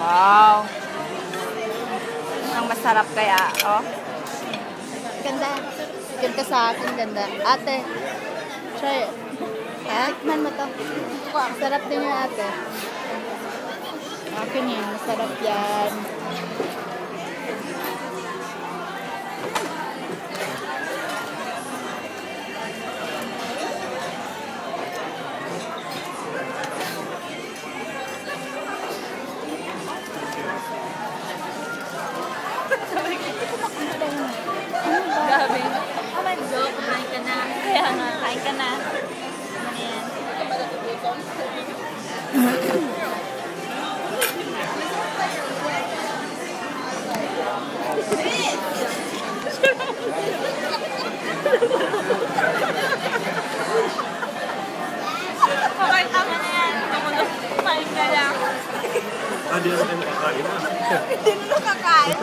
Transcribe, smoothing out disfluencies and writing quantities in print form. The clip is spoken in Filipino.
Wow. Ang masarap kaya, oh. Ganda. Ganda sa akin, ganda. Ate, try it. Ha? Tikman mo to. Sarap din yung ate. Akin yan, masarap yan. Gabi. Kumain ka na. Kaya nga, kain ka na. Ano yan? Okay, tama na yan. Kumain ka lang. Hindi na kayo makakain na. Hindi na nakakain.